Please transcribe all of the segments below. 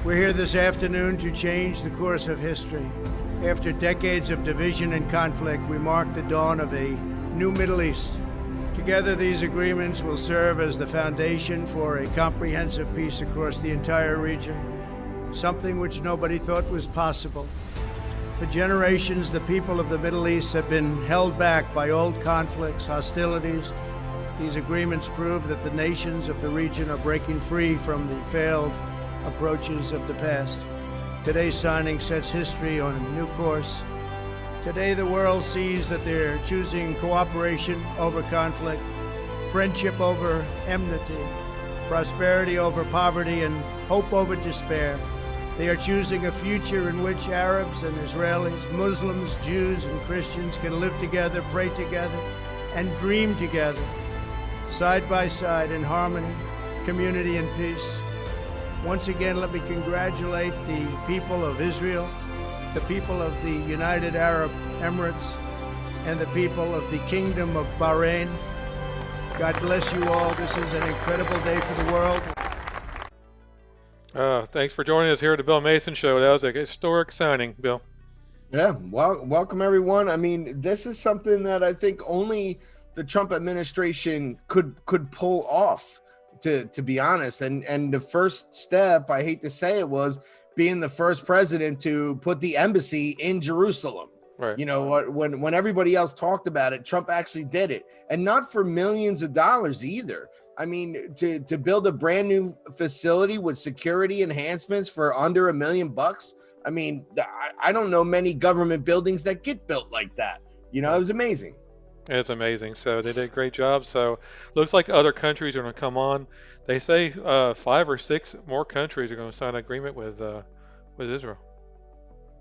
We're here this afternoon to change the course of history. After decades of division and conflict, we mark the dawn of a new Middle East. Together, these agreements will serve as the foundation for a comprehensive peace across the entire region, something which nobody thought was possible. For generations, the people of the Middle East have been held back by old conflicts, hostilities. These agreements prove that the nations of the region are breaking free from the failed approaches of the past. Today's signing sets history on a new course. Today, the world sees that they're choosing cooperation over conflict, friendship over enmity, prosperity over poverty, and hope over despair. They are choosing a future in which Arabs and Israelis, Muslims, Jews, and Christians can live together, pray together, and dream together, side by side in harmony, community, and peace. Once again, let me congratulate the people of Israel, the people of the United Arab Emirates, and the people of the Kingdom of Bahrain. God bless you all. This is an incredible day for the world. Thanks for joining us here at the Bill Mason Show. That was a historic signing, Bill. Yeah, well, welcome everyone. I mean, this is something that I think only the Trump administration could pull off, to be honest. And the first step, I hate to say it, was being the first president to put the embassy in Jerusalem. Right. You know, when everybody else talked about it, Trump actually did it, and not for millions of dollars either. I mean, to build a brand new facility with security enhancements for under $1 million. I mean, I don't know many government buildings that get built like that. You know, it was amazing. It's amazing. So they did a great job. So looks like other countries are going to come on. They say 5 or 6 more countries are going to sign an agreement with Israel.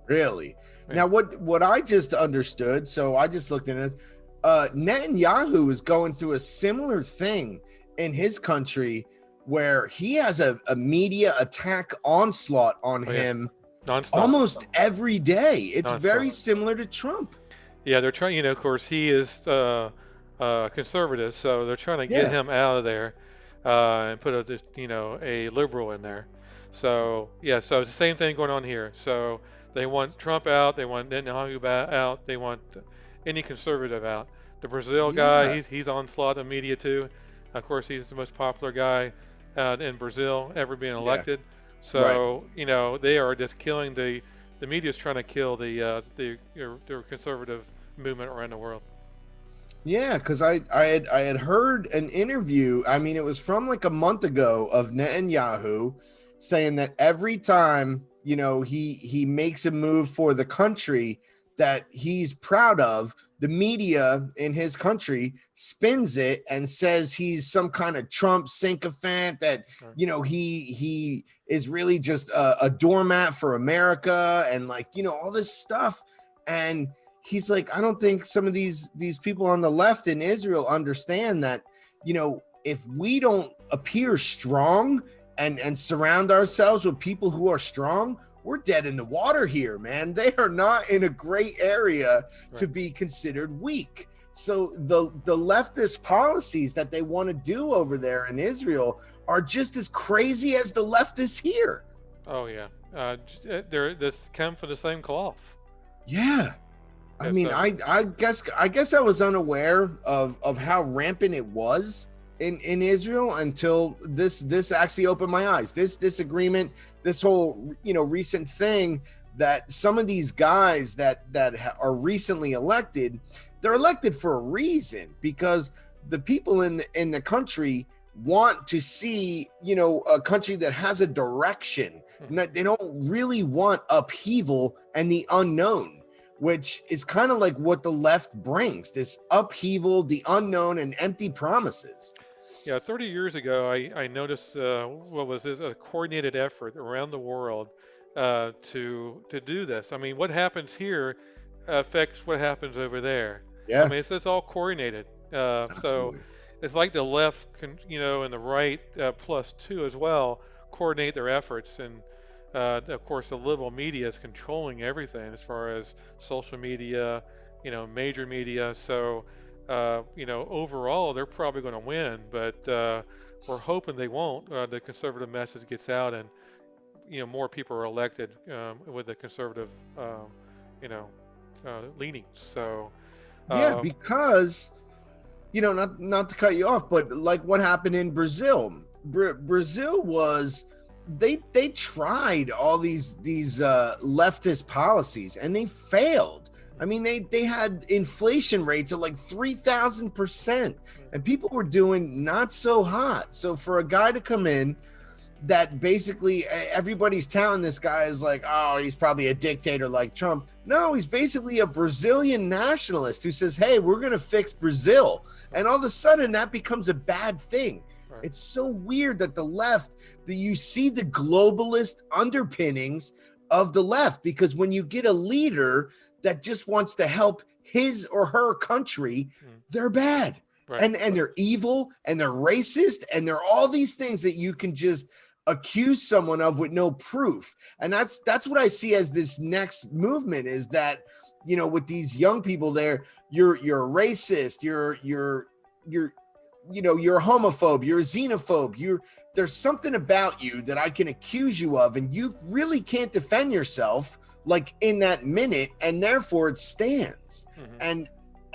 Really? Yeah. Now, what I just understood, so I just looked into it, Netanyahu is going through a similar thing in his country where he has a media attack onslaught on him Non-stop. almost every day. It's Non-stop. very similar to Trump. Yeah, they're trying, of course, he is conservative, so they're trying to get him out of there and put a liberal in there. So, yeah, so it's the same thing going on here. So they want Trump out, they want Netanyahu out, they want any conservative out. The Brazil guy, he's onslaught of media too. Of course, he's the most popular guy in Brazil ever being elected. So, they are just killing the media's trying to kill the conservative movement around the world. Yeah, because I had heard an interview. I mean, it was from like a month ago of Netanyahu saying that every time he makes a move for the country that he's proud of, the media in his country spins it and says he's some kind of Trump sycophant, that he is really just a doormat for America, and all this stuff. And he's like, I don't think some of these people on the left in Israel understand that, if we don't appear strong and surround ourselves with people who are strong, we're dead in the water here, man. They are not in a great area to be considered weak. So the leftist policies that they want to do over there in Israel are just as crazy as the leftists here. Oh yeah, they're this come from the same cloth. Yeah. I mean, I guess I was unaware of how rampant it was in Israel until this actually opened my eyes. This agreement, this whole recent thing, that some of these guys that are recently elected, they're elected for a reason, because the people in the country want to see a country that has a direction, and that they don't really want upheaval and the unknown, which is kind of like what the left brings, this upheaval, the unknown, and empty promises. Yeah, 30 years ago, I noticed what was this, a coordinated effort around the world to do this. I mean, what happens here affects what happens over there. Yeah. I mean, it's all coordinated. So it's like the left, and the right +2 as well, coordinate their efforts. And of course, the liberal media is controlling everything as far as social media, major media. So, overall, they're probably going to win, but we're hoping they won't. The conservative message gets out, and more people are elected with the conservative, you know, leanings. So, Yeah, um, because not to cut you off, but like what happened in Brazil. Brazil was they tried all these leftist policies and they failed. I mean, they had inflation rates of like 3,000%, and people were doing not so hot. So for a guy to come in that basically everybody's telling this guy is like, oh, he's probably a dictator like Trump. No, he's basically a Brazilian nationalist who says, hey, we're going to fix Brazil. And all of a sudden that becomes a bad thing. right. It's so weird that the left, that you see the globalist underpinnings of the left, because when you get a leader that just wants to help his or her country, they're bad. Right. And they're evil and they're racist and they're all these things that you can just accuse someone of with no proof. And that's what I see as this next movement, is that, with these young people there, you're a racist, you're a homophobe, you're a xenophobe, there's something about you that I can accuse you of, and you really can't defend yourself like in that minute, and therefore it stands. And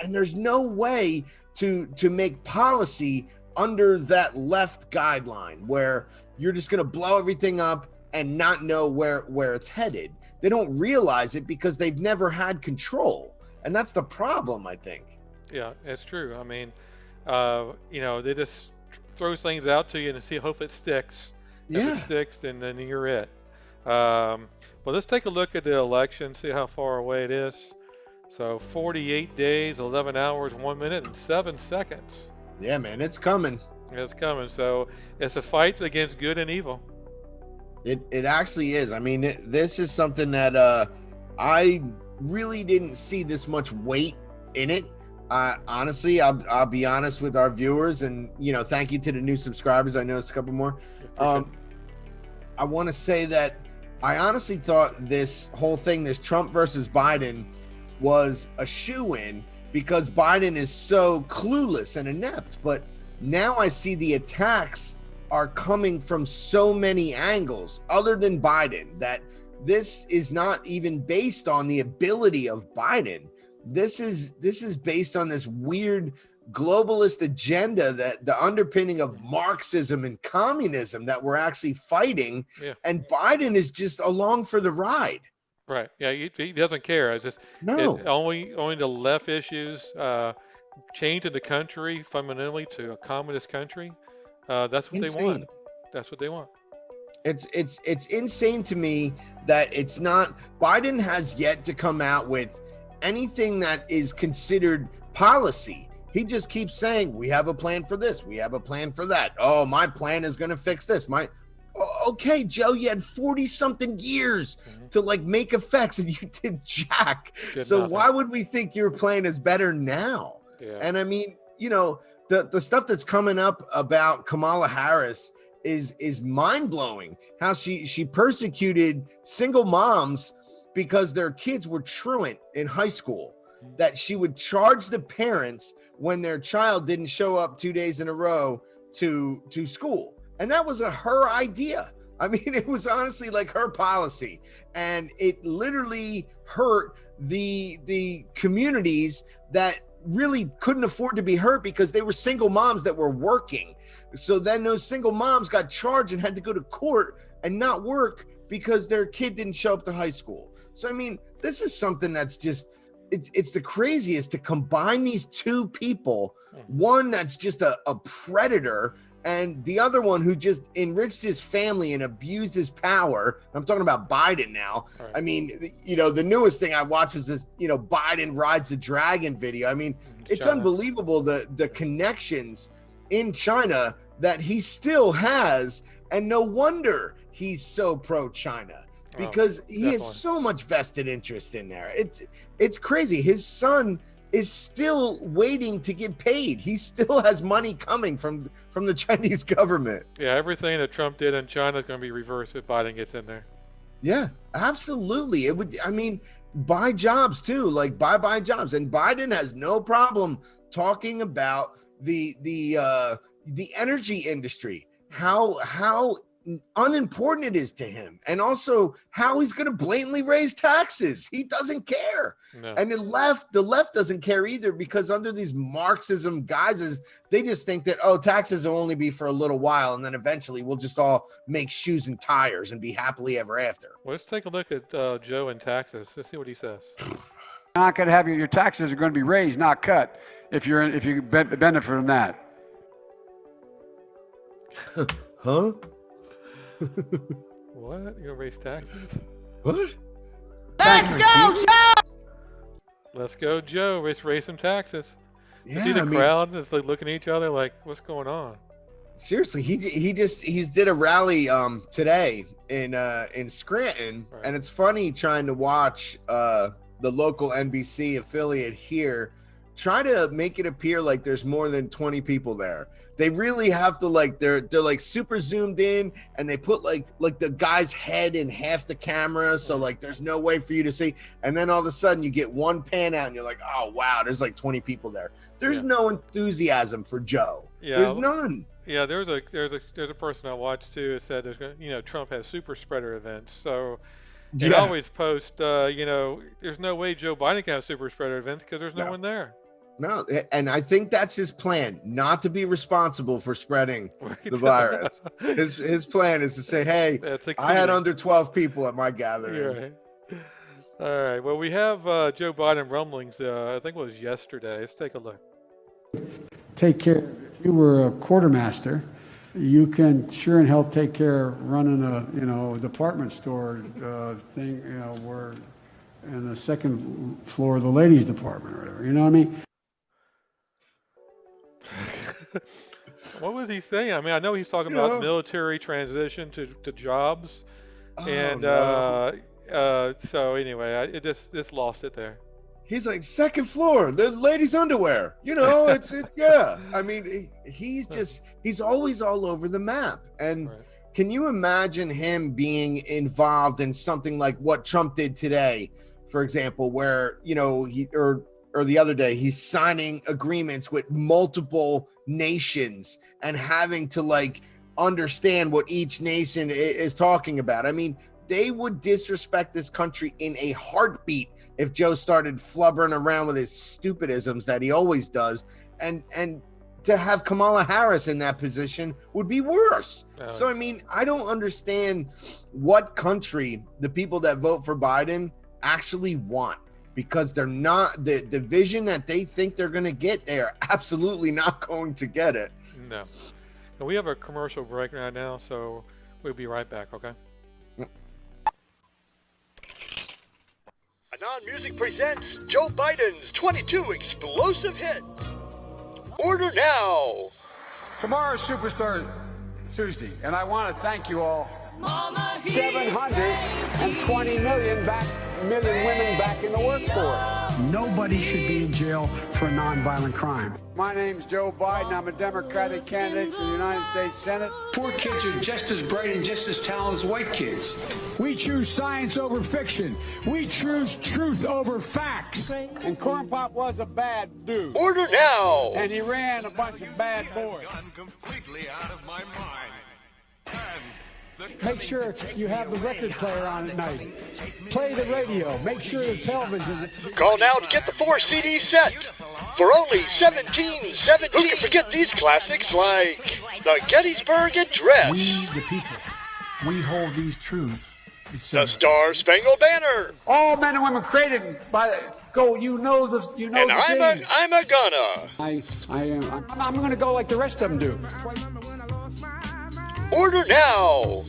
there's no way to make policy under that left guideline where you're just going to blow everything up and not know where it's headed. They don't realize it because they've never had control. And that's the problem, I think. Yeah, it's true. I mean, they just throw things out to you and hope it sticks. If it sticks, then you're it. Well, let's take a look at the election, see how far away it is. So 48 days, 11 hours, 1 minute, and 7 seconds. Yeah, man, it's coming. It's coming. So it's a fight against good and evil. It actually is. I mean, this is something that I really didn't see this much weight in it. Honestly, I'll be honest with our viewers, and thank you to the new subscribers. I noticed a couple more. I want to say that I honestly thought this whole thing, this Trump versus Biden, was a shoo-in because Biden is so clueless and inept. But now I see the attacks are coming from so many angles other than Biden, that this is not even based on the ability of Biden. This is based on this weird globalist agenda, that the underpinning of Marxism and communism that we're actually fighting. Yeah. And Biden is just along for the ride. Right. Yeah. He doesn't care. It's only the left issues, changing the country fundamentally to a communist country. That's what they want. That's what they want. It's insane to me that it's not. Biden has yet to come out with anything that is considered policy. He just keeps saying, we have a plan for this, we have a plan for that. Oh, my plan is going to fix this. Okay, Joe, you had 40 something years to make effects and you did jack. So nothing. Why would we think your plan is better now? Yeah. And I mean, the stuff that's coming up about Kamala Harris is mind-blowing. How she persecuted single moms because their kids were truant in high school, that she would charge the parents when their child didn't show up 2 days in a row to school. And that was her idea. I mean, it was honestly her policy, and it literally hurt the communities that really couldn't afford to be hurt because they were single moms that were working. So then those single moms got charged and had to go to court and not work because their kid didn't show up to high school. So, I mean, this is something that's just, it's the craziest to combine these two people, one that's just a predator and the other one who just enriched his family and abused his power. I'm talking about Biden now. Right. I mean, the newest thing I watched was this, Biden rides the dragon video. I mean, it's unbelievable the connections in China that he still has, and no wonder he's so pro-China. Because he has so much vested interest in there. It's crazy. His son is still waiting to get paid. He still has money coming from the Chinese government. Yeah, everything that Trump did in China is going to be reversed if Biden gets in there. Yeah, absolutely. It would. I mean, buy jobs too, buy jobs. And Biden has no problem talking about the energy industry. How unimportant it is to him, and also how he's going to blatantly raise taxes. He doesn't care. No. And the left doesn't care either, because under these Marxism guises, they just think that, oh, taxes will only be for a little while, and then eventually we'll just all make shoes and tires and be happily ever after. Well, let's take a look at Joe and taxes. Let's see what he says. Not going to have your taxes are going to be raised, not cut, if you benefit from that. Huh? What? You gonna raise taxes? What? Let's go, Joe! Let's go, Joe. Let's raise some taxes. Yeah, See the crowd that's like looking at each other like, what's going on? Seriously, he did a rally today in Scranton, Right. and it's funny trying to watch the local NBC affiliate here try to make it appear like there's more than 20 people there. They really have to, like, they're like super zoomed in, and they put like the guy's head in half the camera, so like there's no way for you to see. And then all of a sudden you get one pan out and you're like, oh wow, there's like 20 people there. There's no enthusiasm for Joe. Yeah. There's none. Yeah, there's a person I watched too that said Trump has super spreader events. So they always post there's no way Joe Biden can have super spreader events because there's no one there. No, and I think that's his plan, not to be responsible for spreading the virus. His plan is to say, hey, I had under 12 people at my gathering. Right. All right. Well, we have Joe Biden rumblings. I think it was yesterday. Let's take a look. Take care. If you were a quartermaster, you can sure and hell take care of running a department store thing, where in the second floor of the ladies department or whatever. You know what I mean? What was he saying? I mean, I know he's talking about military transition to jobs, and so anyway, this lost it there. He's like, second floor, the ladies' underwear. Yeah. I mean, he's always all over the map. And Right. Can you imagine him being involved in something like what Trump did today, for example, where, or the other day, he's signing agreements with multiple nations and having to like understand what each nation is talking about. I mean, they would disrespect this country in a heartbeat if Joe started flubbering around with his stupidisms that he always does. And to have Kamala Harris in that position would be worse. So, I mean, I don't understand what country the people that vote for Biden actually want, because they're not the vision that they think they're going to get. They are absolutely not going to get it. No. And we have a commercial break right now, so we'll be right back, okay? Anon Music presents Joe Biden's 22 explosive hits. Order now. Tomorrow's Superstar Tuesday, and I want to thank you all. 720 million women back in the workforce. Nobody should be in jail for a nonviolent crime. My name's Joe Biden. I'm a Democratic candidate for the United States Senate. Poor kids are just as bright and just as talented as white kids. We choose science over fiction. We choose truth over facts. And Corn Pop was a bad dude. Order now. And he ran a bunch of bad boys. Completely out of my mind. Make sure you have the record player on at night. Play the radio. Make sure the television. Call now to get the 4 CD set for only $17.17. Who can forget these classics like the Gettysburg Address, We, the people, we hold these truths. the Star Spangled Banner, All men and women created by go. You know the. and the thing. I'm a gonna. I'm going to go like the rest of them do. Order now.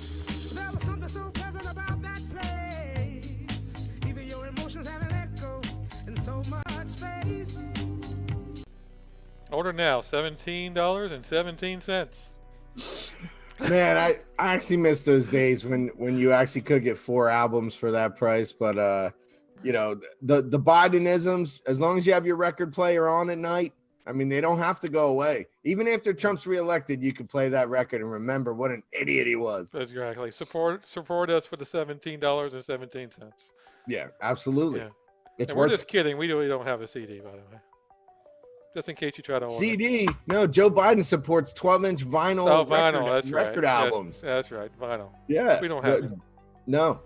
Order now, $17.17. Man, I actually miss those days when you actually could get 4 albums for that price. But the Bidenisms, as long as you have your record player on at night, I mean, they don't have to go away. Even after Trump's reelected, you could play that record and remember what an idiot he was. Exactly. Support us for the $17.17. Yeah, absolutely. Yeah. It's And we're worth just kidding. We really don't have a CD, by the way. just in case you try to order. CD. No, Joe Biden supports 12-inch vinyl, Oh, vinyl. That's record right. albums. That's right. Vinyl. Yeah. We don't have it. No.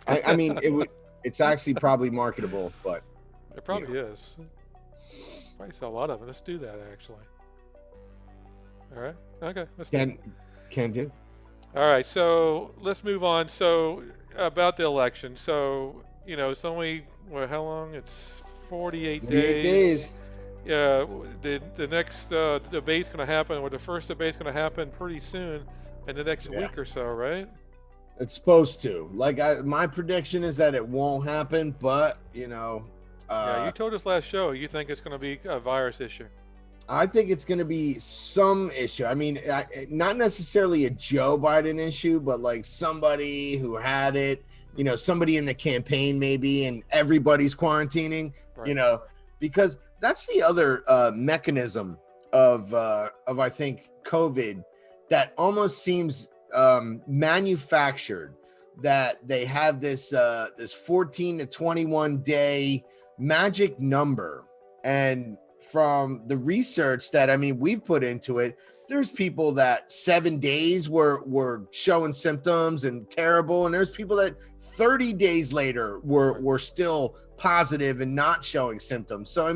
I mean, it's actually probably marketable, but It probably is. Probably sell a lot of it. Let's do that, actually. All right. Okay. Let's do it. can do. All right. So let's move on. So about the election. So, it's only, how long? It's 48 48 days. days. Yeah. The next debate's going to happen, or the first debate's going to happen pretty soon in the next week or so, right? It's supposed to. Like, my prediction is that it won't happen, but Yeah, you told us last show you think it's going to be a virus issue. I think it's going to be some issue. I mean, not necessarily a Joe Biden issue, but like somebody who had it, somebody in the campaign maybe, and everybody's quarantining, Right. because that's the other mechanism of I think COVID that almost seems manufactured, that they have this 14 to 21 day magic number. And from the research that we've put into it, there's people that 7 days were showing symptoms and terrible, and there's people that 30 days later were still positive and not showing symptoms. So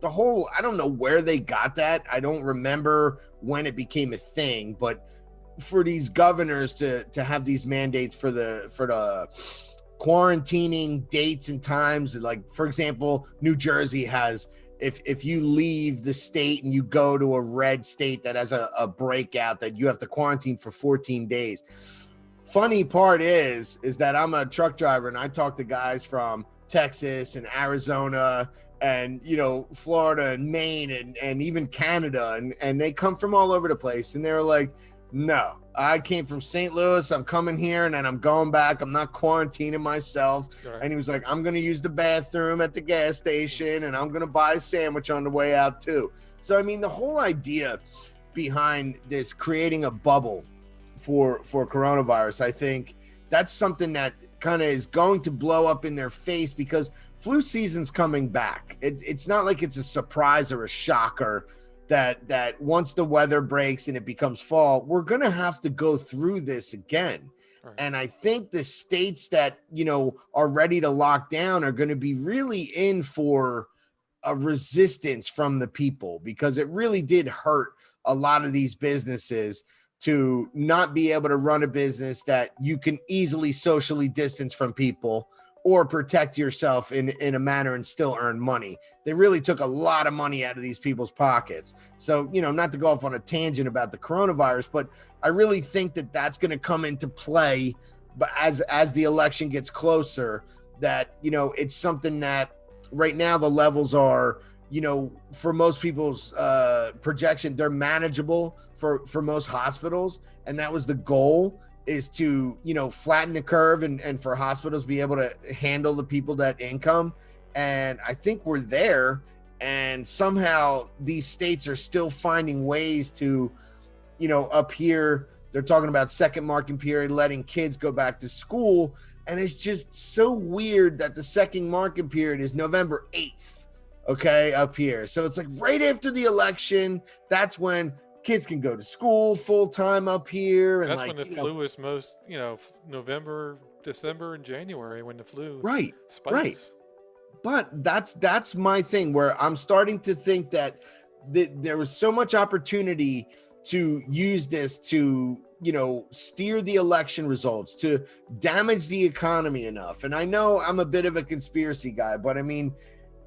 the whole, I don't know where they got that. I don't remember when it became a thing, but for these governors to have these mandates for the quarantining dates and times, like for example, New Jersey has, if you leave the state and you go to a red state that has a breakout, that you have to quarantine for 14 days. Funny part is that I'm a truck driver and I talk to guys from Texas and Arizona and Florida and Maine and even Canada, and they come from all over the place, and they're like, no, I came from St. Louis. I'm coming here and then I'm going back. I'm not quarantining myself. Right. And he was like, I'm going to use the bathroom at the gas station and I'm going to buy a sandwich on the way out too. So, the whole idea behind this creating a bubble for coronavirus, I think that's something that kind of is going to blow up in their face, because flu season's coming back. It's not like it's a surprise or a shocker that once the weather breaks and it becomes fall, we're going to have to go through this again. Right. And I think the states that, are ready to lock down are going to be really in for a resistance from the people, because it really did hurt a lot of these businesses to not be able to run a business that you can easily socially distance from people or protect yourself in a manner and still earn money. They really took a lot of money out of these people's pockets. So, not to go off on a tangent about the coronavirus, but I really think that that's going to come into play. But as the election gets closer, that, it's something that right now the levels are, for most people's projection, they're manageable for most hospitals. And that was the goal, is to, flatten the curve and for hospitals be able to handle the people that income. And I think we're there. And somehow these states are still finding ways to, up here, they're talking about second marking period, letting kids go back to school. And it's just so weird that the second marking period is November 8th. Okay, up here. So it's like right after the election, that's when kids can go to school full time up here. And that's when the flu is most, November, December, and January, when the flu spikes. Right. But that's my thing, where I'm starting to think that there was so much opportunity to use this to, steer the election results, to damage the economy enough. And I know I'm a bit of a conspiracy guy, but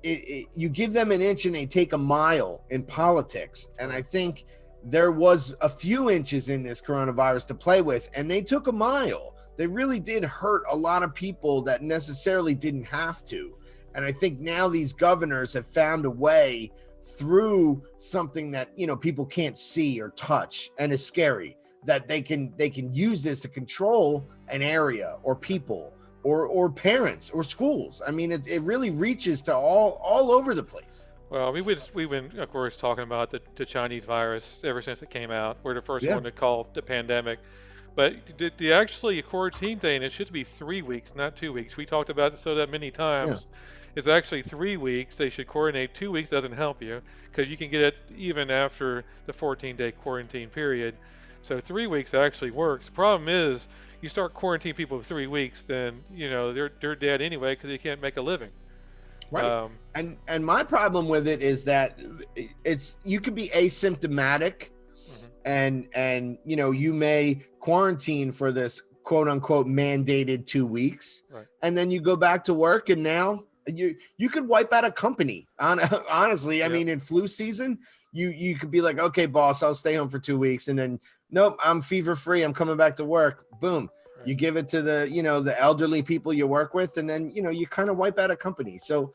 you give them an inch and they take a mile in politics. And I think there was a few inches in this coronavirus to play with, and they took a mile. They really did hurt a lot of people that necessarily didn't have to. And I think now these governors have found a way through something that, people can't see or touch, and is scary, that they can use this to control an area or people or parents or schools. It really reaches to all over the place. Well, we've been, of course, talking about the Chinese virus ever since it came out. We're the first one to call it the pandemic. But the actually quarantine thing, it should be 3 weeks, not 2 weeks. We talked about it so that many Yeah. times. It's actually 3 weeks. They should coordinate. 2 weeks doesn't help you because you can get it even after the 14-day quarantine period. So 3 weeks actually works. Problem is, you start quarantining people for 3 weeks, then they're dead anyway because they can't make a living. Right. And my problem with it is that it's you could be asymptomatic and you may quarantine for this quote unquote mandated 2 weeks. Right. And then you go back to work and now you could wipe out a company. Honestly, I mean, in flu season, you could be like, okay, boss, I'll stay home for 2 weeks. And then, nope, I'm fever free. I'm coming back to work. Boom. Right. You give it to the elderly people you work with, and then, you kind of wipe out a company. So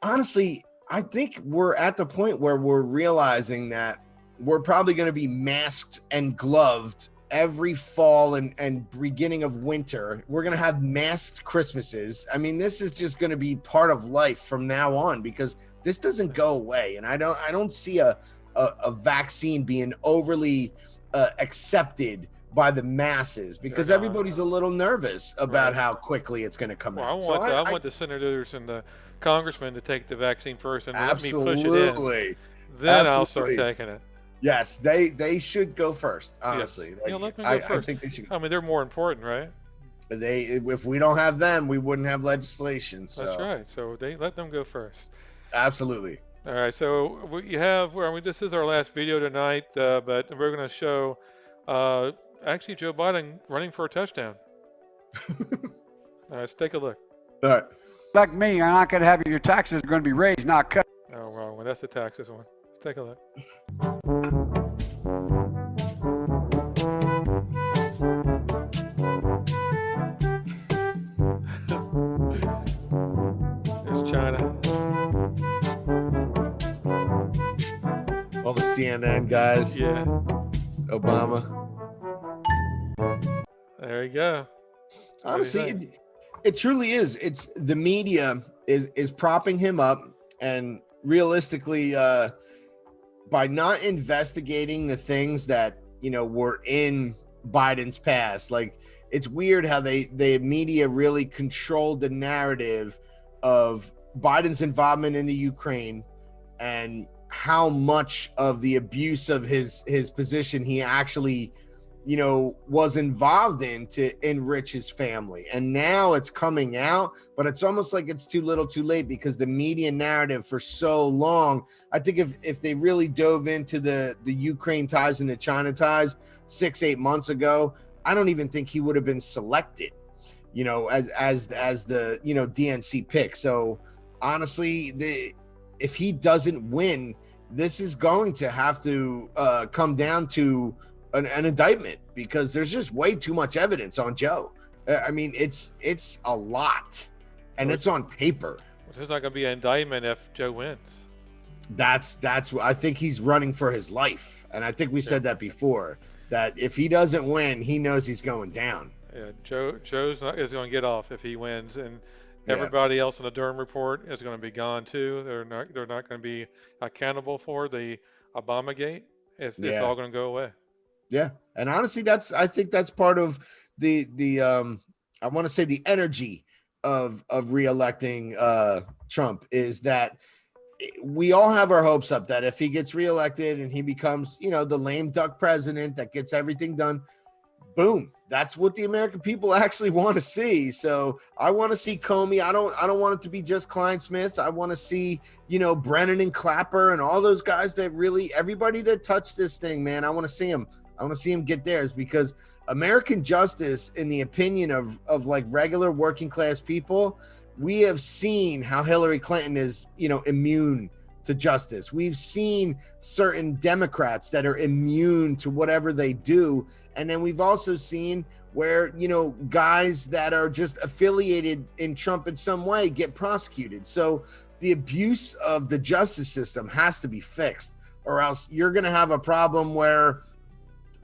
honestly, I think we're at the point where we're realizing that we're probably going to be masked and gloved every fall and beginning of winter. We're going to have masked Christmases. I mean, this is just going to be part of life from now on because this doesn't go away. And I don't see a vaccine being overly accepted by the masses because everybody's a little nervous about how quickly it's going to come out. I want the senators and the congressmen to take the vaccine first and let me push it in. Then I'll start taking it. Yes, they should go first. Honestly, let them go first. I think they should. I mean, they're more important, right? If we don't have them, we wouldn't have legislation. So. That's right. So they let them go first. Absolutely. All right. So this is our last video tonight, but we're going to show actually Joe Biden running for a touchdown. All right, let's take a look. All right. Like me, you're not going to have your taxes are going to be raised, not cut. Oh, wrong one. That's the taxes one. Let's take a look. There's China. All the CNN guys. Yeah. Obama. There you go. Honestly, it truly is. It's the media is propping him up, and realistically, by not investigating the things that were in Biden's past, like it's weird how the media really controlled the narrative of Biden's involvement in the Ukraine and how much of the abuse of his position he actually was involved in to enrich his family. And now it's coming out, but it's almost like it's too little too late because the media narrative for so long, I think if they really dove into the Ukraine ties and the China ties 6-8 months ago, I don't even think he would have been selected, as the, DNC pick. So honestly, if he doesn't win, this is going to have to come down to an indictment because there's just way too much evidence on Joe. I mean, it's a lot, and it's on paper. There's not going to be an indictment if Joe wins. That's what I think. He's running for his life, and I think we said that before. That if he doesn't win, he knows he's going down. Yeah, Joe's is going to get off if he wins, and everybody else in the Durham report is going to be gone too. They're not going to be accountable for the Obamagate. It's all going to go away. Yeah, and honestly, I think that's part of the I want to say the energy of reelecting Trump is that we all have our hopes up that if he gets reelected and he becomes the lame duck president that gets everything done, boom, that's what the American people actually want to see. So I want to see Comey. I don't want it to be just Klein-Smith. I want to see Brennan and Clapper and all those guys that really everybody that touched this thing, man. I want to see them. I want to see him get theirs because American justice, in the opinion of like regular working class people, we have seen how Hillary Clinton is, immune to justice. We've seen certain Democrats that are immune to whatever they do. And then we've also seen where, guys that are just affiliated in Trump in some way get prosecuted. So the abuse of the justice system has to be fixed, or else you're going to have a problem where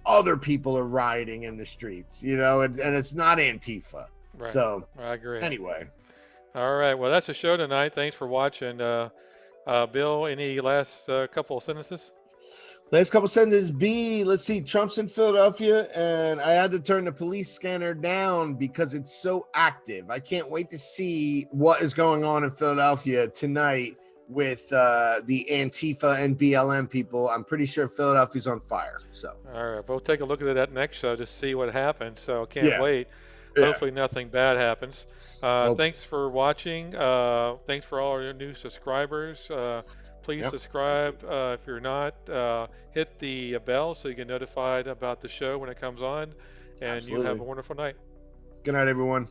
other people are rioting in the streets, and it's not Antifa. Right. So I agree. Anyway. All right. Well, that's the show tonight. Thanks for watching. Bill, any last couple of sentences? Last couple sentences. B, let's see. Trump's in Philadelphia, and I had to turn the police scanner down because it's so active. I can't wait to see what is going on in Philadelphia tonight with the Antifa and BLM people. I'm pretty sure Philadelphia's on fire. So, All right, we'll take a look at that next show to see what happens. So can't Yeah. wait. Yeah. Hopefully nothing bad happens. Hope- Thanks for watching. Thanks for all our new subscribers. Please Yep. subscribe if you're not. Hit the bell so you get notified about the show when it comes on. And you have Absolutely. a wonderful night. Good night, everyone.